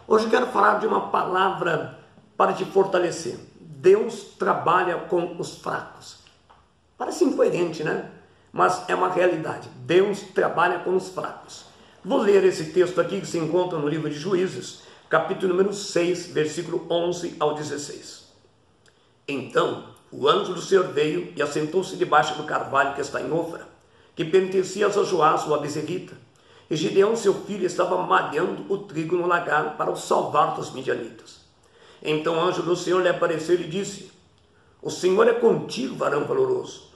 Hoje eu quero falar de uma palavra para te fortalecer. Deus trabalha com os fracos. Parece incoerente, né? Mas é uma realidade. Deus trabalha com os fracos. Vou ler esse texto aqui que se encontra no livro de Juízes, capítulo número 6, versículo 11 ao 16. Então o anjo do Senhor veio e assentou-se debaixo do carvalho que está em Ofra, que pertencia a Joás, o Abezerita. E Gideão, seu filho, estava malhando o trigo no lagar para o salvar dos midianitas. Então o anjo do Senhor lhe apareceu e lhe disse: O Senhor é contigo, varão valoroso.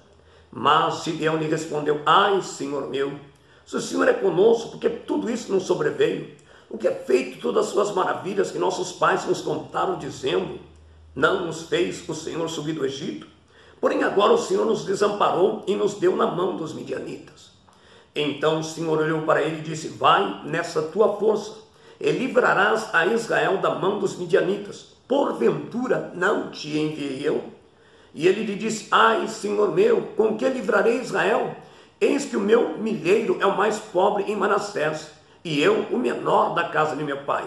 Mas Gideão lhe respondeu: Ai, Senhor meu, se o Senhor é conosco, porque tudo isso nos sobreveio, o que é feito todas as suas maravilhas que nossos pais nos contaram, dizendo: Não nos fez o Senhor subir do Egito? Porém agora o Senhor nos desamparou e nos deu na mão dos midianitas. Então o Senhor olhou para ele e disse: Vai nessa tua força, e livrarás a Israel da mão dos midianitas. Porventura não te enviei eu? E ele lhe disse: Ai, Senhor meu, com que livrarei Israel? Eis que o meu milheiro é o mais pobre em Manassés, e eu o menor da casa de meu pai.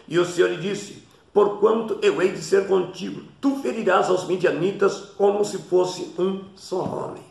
E o Senhor lhe disse: Porquanto eu hei de ser contigo, tu ferirás aos midianitas como se fosse um só homem.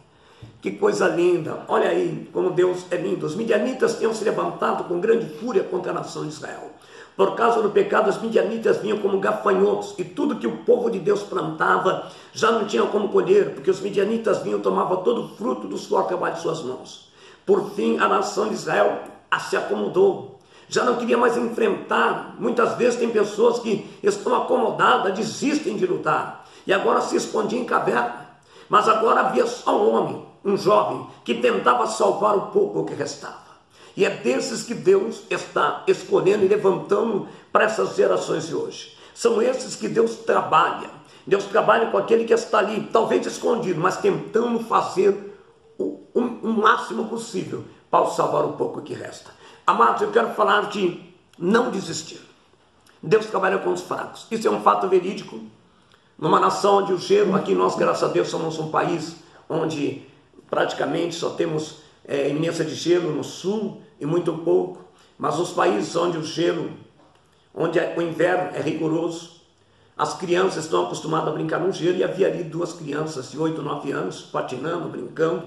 Que coisa linda! Olha aí como Deus é lindo. Os midianitas tinham se levantado com grande fúria contra a nação de Israel. Por causa do pecado, os midianitas vinham como gafanhotos, e tudo que o povo de Deus plantava já não tinha como colher, porque os midianitas vinham e tomavam todo o fruto do suor trabalho de suas mãos. Por fim, a nação de Israel se acomodou. Já não queria mais enfrentar. Muitas vezes tem pessoas que estão acomodadas, desistem de lutar, e agora se escondiam em caverna. Mas agora havia só um homem, um jovem, que tentava salvar o pouco que restava. E é desses que Deus está escolhendo e levantando para essas gerações de hoje. São esses que Deus trabalha. Deus trabalha com aquele que está ali, talvez escondido, mas tentando fazer o máximo possível para salvar o pouco que resta. Amados, eu quero falar de não desistir. Deus trabalha com os fracos. Isso é um fato verídico. Numa nação onde o gelo, aqui nós, graças a Deus, somos um país onde praticamente só temos iminência de gelo no sul e muito pouco. Mas os países onde o gelo, onde o inverno é rigoroso, as crianças estão acostumadas a brincar no gelo, e havia ali duas crianças de 8, 9 anos patinando, brincando,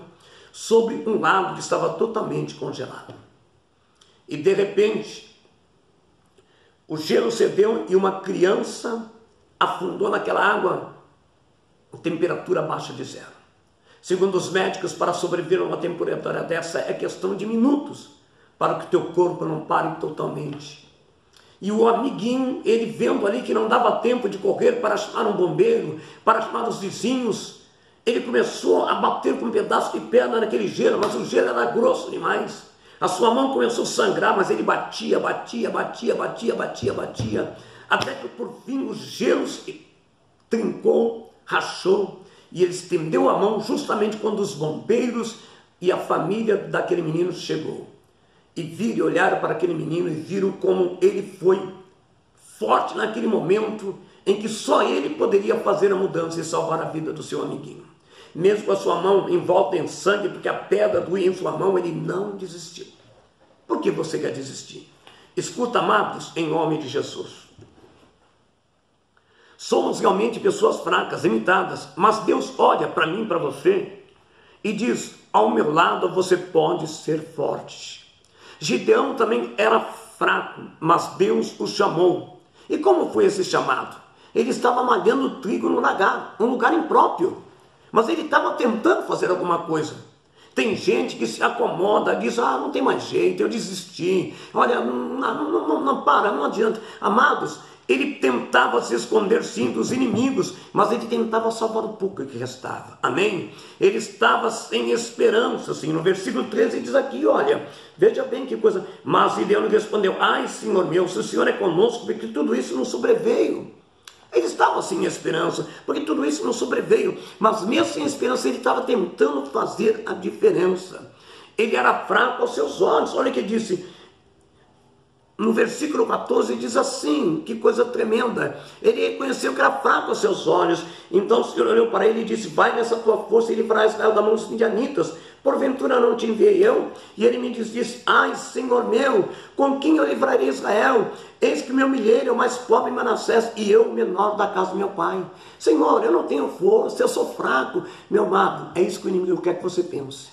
sobre um lago que estava totalmente congelado. E de repente, o gelo cedeu e uma criança afundou naquela água a temperatura abaixo de zero. Segundo os médicos, para sobreviver a uma temperatura dessa é questão de minutos, para que o teu corpo não pare totalmente. E o amiguinho, ele vendo ali que não dava tempo de correr para chamar um bombeiro, para chamar os vizinhos, ele começou a bater com um pedaço de pedra naquele gelo, mas o gelo era grosso demais. A sua mão começou a sangrar, mas ele batia, até que por fim o gelo se trincou, rachou, e ele estendeu a mão justamente quando os bombeiros e a família daquele menino chegou. E viram e olharam para aquele menino e viram como ele foi forte naquele momento em que só ele poderia fazer a mudança e salvar a vida do seu amiguinho. Mesmo com a sua mão envolta em sangue, porque a pedra doía em sua mão, ele não desistiu. Por que você quer desistir? Escuta, amados, em nome de Jesus. Somos realmente pessoas fracas, limitadas, mas Deus olha para mim, para você, e diz: ao meu lado você pode ser forte. Gideão também era fraco, mas Deus o chamou. E como foi esse chamado? Ele estava malhando trigo no lagar, um lugar impróprio, mas ele estava tentando fazer alguma coisa. Tem gente que se acomoda, diz: não tem mais jeito, eu desisti, olha, não adianta. Amados, ele tentava se esconder sim dos inimigos, mas ele tentava salvar o pouco que restava, amém? Ele estava sem esperança, assim, no versículo 13 diz aqui, olha, veja bem que coisa, mas Gideão respondeu: ai, Senhor meu, se o Senhor é conosco, porque tudo isso não sobreveio. Ele estava sem esperança, porque tudo isso não sobreveio, mas mesmo sem esperança, ele estava tentando fazer a diferença. Ele era fraco aos seus olhos. Olha o que disse no versículo 14, diz assim, que coisa tremenda. Ele reconheceu que era fraco aos seus olhos. Então o Senhor olhou para ele e disse: vai nessa tua força e livrar Israel da mão dos midianitas. Porventura não te enviei eu? E ele me disse, ai, Senhor meu, com quem eu livrarei Israel? Eis que meu milheiro é o mais pobre em Manassés, e eu o menor da casa do meu pai. Senhor, eu não tenho força, eu sou fraco. Meu amado, é isso que o inimigo quer que você pense.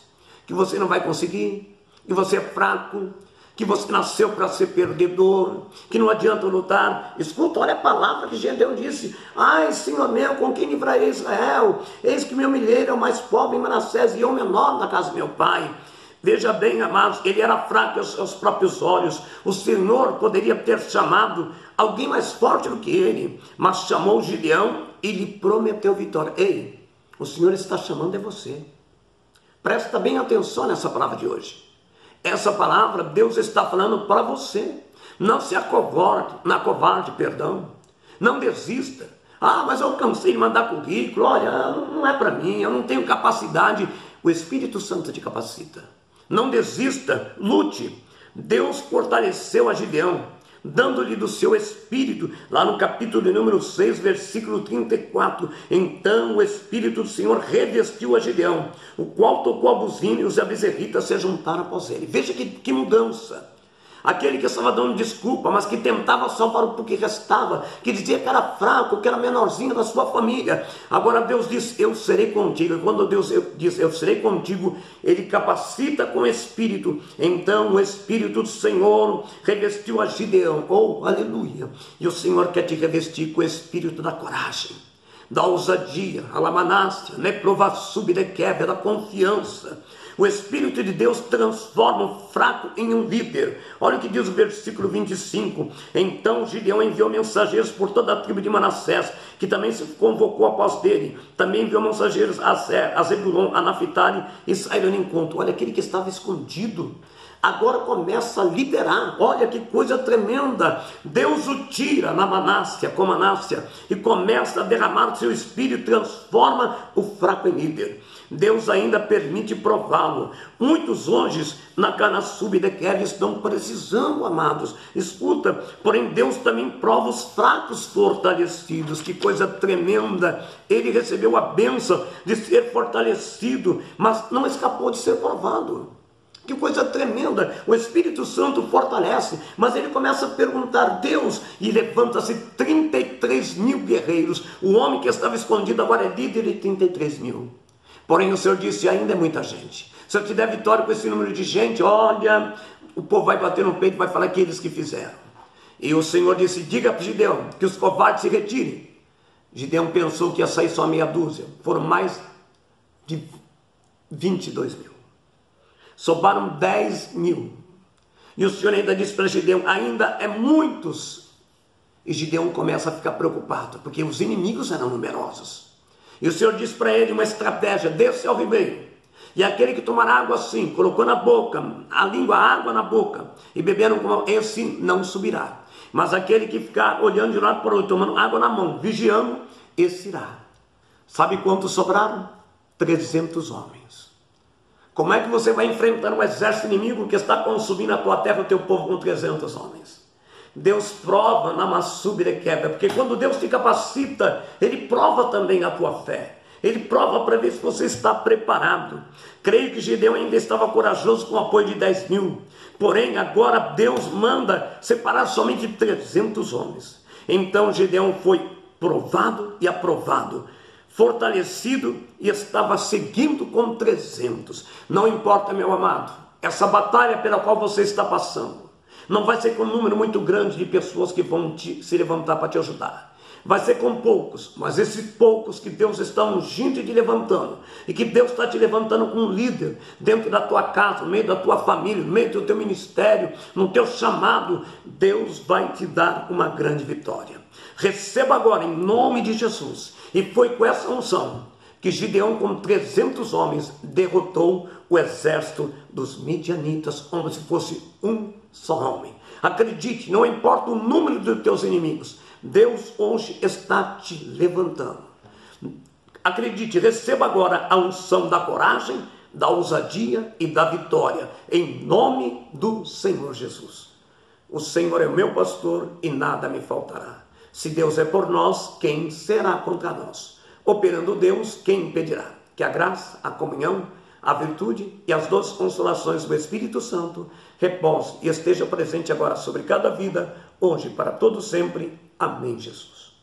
Que você não vai conseguir, que você é fraco, que você nasceu para ser perdedor, que não adianta lutar. Escuta, olha a palavra que Gedeão disse, ai, Senhor meu, com quem livrarei Israel? Eis que meu milheiro é o mais pobre em Manassés, e eu o menor da casa do meu pai. Veja bem, amados, ele era fraco aos seus próprios olhos. O Senhor poderia ter chamado alguém mais forte do que ele, mas chamou Gedeão e lhe prometeu vitória. Ei, o Senhor está chamando é você. Presta bem atenção nessa palavra de hoje. Essa palavra Deus está falando para você. Não se acovarde, perdão. Não desista. Ah, mas eu cansei de mandar currículo. Olha, não é para mim, eu não tenho capacidade. O Espírito Santo te capacita. Não desista, lute. Deus fortaleceu a Gideão, dando-lhe do seu espírito, lá no capítulo número 6, versículo 34, então o Espírito do Senhor revestiu a Gideão, o qual tocou a buzina e os abezerritas se juntaram após ele. Veja que mudança. Aquele que estava dando desculpa, mas que tentava salvar o que restava, que dizia que era fraco, que era menorzinho da sua família. Agora Deus diz, eu serei contigo. E quando Deus diz, eu serei contigo, Ele capacita com o Espírito. Então o Espírito do Senhor revestiu a Gideão. Oh, aleluia! E o Senhor quer te revestir com o Espírito da coragem, da ousadia, a lamanácia, neprovassubdequebra, da confiança. O Espírito de Deus transforma o fraco em um líder. Olha o que diz o versículo 25. Então Gideão enviou mensageiros por toda a tribo de Manassés, que também se convocou após dele. Também enviou mensageiros a Zebulon, a Naphtali, e saíram no encontro. Olha, aquele que estava escondido agora começa a liderar. Olha que coisa tremenda. Deus o tira na Manácia, com Manácia, e começa a derramar o seu espírito, transforma o fraco em líder. Deus ainda permite prová-lo. Muitos hoje na cana subdequer estão precisando, amados. Escuta, porém Deus também prova os fracos fortalecidos. Que coisa tremenda. Ele recebeu a bênção de ser fortalecido, mas não escapou de ser provado. Que coisa tremenda, o Espírito Santo fortalece, mas ele começa a perguntar, Deus, e levanta-se 33 mil guerreiros. O homem que estava escondido agora é líder de 33 mil. Porém o Senhor disse, ainda é muita gente. Se eu te der vitória com esse número de gente, olha, o povo vai bater no peito e vai falar que eles que fizeram. E o Senhor disse, diga para Gideão que os covardes se retirem. Gideão pensou que ia sair só meia dúzia, foram mais de 22 mil. Sobraram 10 mil. E o Senhor ainda disse para Gideão, ainda é muitos. E Gideão começa a ficar preocupado, porque os inimigos eram numerosos. E o Senhor disse para ele uma estratégia, desce ao ribeiro. E aquele que tomar água assim, colocou na boca, a língua, a água na boca, e beberam como esse não subirá. Mas aquele que ficar olhando de um lado para o outro, tomando água na mão, vigiando, esse irá. Sabe quantos sobraram? 300 homens. Como é que você vai enfrentar um exército inimigo que está consumindo a tua terra, o teu povo, com 300 homens? Deus prova na Massubrequebra, porque quando Deus te capacita, Ele prova também a tua fé. Ele prova para ver se você está preparado. Creio que Gideão ainda estava corajoso com o apoio de 10 mil. Porém, agora Deus manda separar somente 300 homens. Então Gideão foi provado e aprovado, fortalecido, e estava seguindo com 300. Não importa, meu amado, essa batalha pela qual você está passando não vai ser com um número muito grande de pessoas que vão se levantar para te ajudar. Vai ser com poucos, mas esses poucos que Deus está ungindo e te levantando, e que Deus está te levantando como um líder dentro da tua casa, no meio da tua família, no meio do teu ministério, no teu chamado, Deus vai te dar uma grande vitória. Receba agora em nome de Jesus. E foi com essa unção que Gideão, com 300 homens, derrotou o exército dos midianitas, como se fosse um só homem. Acredite, não importa o número dos teus inimigos, Deus hoje está te levantando. Acredite, receba agora a unção da coragem, da ousadia e da vitória, em nome do Senhor Jesus. O Senhor é o meu pastor e nada me faltará. Se Deus é por nós, quem será contra nós? Operando Deus, quem impedirá? Que a graça, a comunhão, a virtude e as doces consolações do Espírito Santo repouse e esteja presente agora sobre cada vida, hoje e para todo sempre. Amém, Jesus.